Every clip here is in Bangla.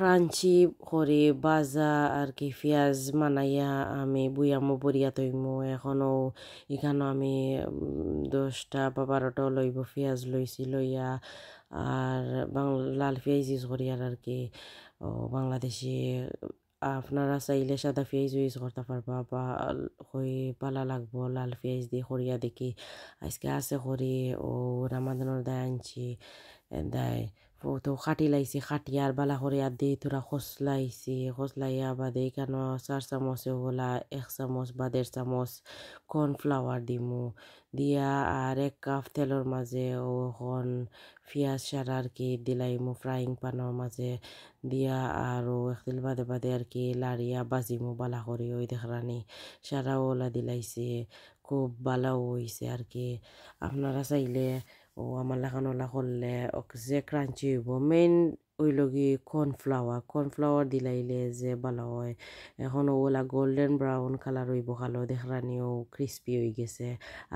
ক্রাঞ্চি করে বাজা আর কি পেঁয়াজ মানাইয়া আমি বুয়ামো বরিয়া তৈমু এখনও এখানেও আমি 10টা বা 12টা লইব পেঁয়াজ লইছি লইয়া আর লাল পেঁয়াজ ইউজ করি আর কি বাংলাদেশি আপনারা চাইলে সাদা পেঁয়াজ ইউজ করতে পারবা বা হয়ে পালা লাগবো লাল পেঁয়াজ দিয়ে করিয়া দেখি আজকে আছে করি ও রামাদানোর দায় আনছি দায় তো খাটি লাইছি খাটি আর বালা করে আর দিয়ে তোরা খসলাইয়া বাদে কেন 4 চামচে ওলা 1 চামচ বা 1.5 চামচ কর্নফ্লাওয়ার দিমু দিয়া আর 1 কাপ তেলের মাঝে ওখন পেঁয়াজ সারা আর কি দিলাইমু ফ্রাইং প্যানের মাঝে দিয়া আরও একদিল বাদে বাদে আর কি লাড়িয়া বাজিমু বালা করে ওই দেখরানি সারা ওলা দিলাইছে খুব ভালো হইছে আর কি আপনারা চাইলে আমার লাগানোলা করলে যে ক্রাঞ্চি হইব মেইন ওই লগি কর্নফ্লাওয়ার দিলাইলে যে ভালো হয় এখন ওলা গোল্ডেন ব্রাউন কালার হইব কালো দেখরানিও ক্রিস্পি হয়ে গেছে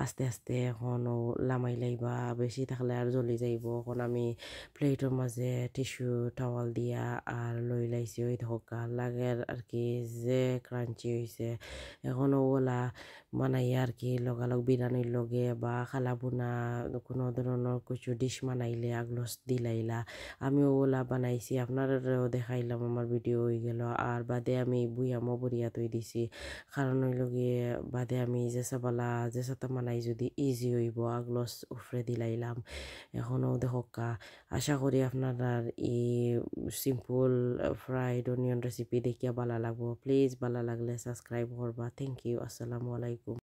আস্তে আস্তে এখন ও লামাই লাইবা বেশি থাকলে আর জ্বলি যাইব এখন আমি প্লেটের মাঝে টিস্যু টাওয়াল দিয়া আর লই লাইছি ওই ধোকা লাগের আর কি যে ক্রাঞ্চি হয়েছে এখন ওলা বানাইয়া আর কি লগালগ বিরিয়ানির লগে বা খালা বোনা কোনো ধরনের কিছু ডিশ বানাইলে আগলস দিলাইলা আমি ওলা বানাইছি আপনারাও দেখাইলাম আমার ভিডিও হয়ে গেল আর বাদে আমি বুয়ামো বরিয়া তৈ দিছি কারণ ওই লগে বাদে আমি যেসাবালা যেসাতা বানাই যদি ইজি হইব আগলস উফরে দিলাইলাম এখনও দেখা আশা করি আপনারা এই সিম্পল ফ্রাইড অনিয়ন রেসিপি দেখিয়া ভালো লাগবো প্লিজ ভালো লাগলে সাবস্ক্রাইব করবা থ্যাংক ইউ আসসালামু আলাইকুম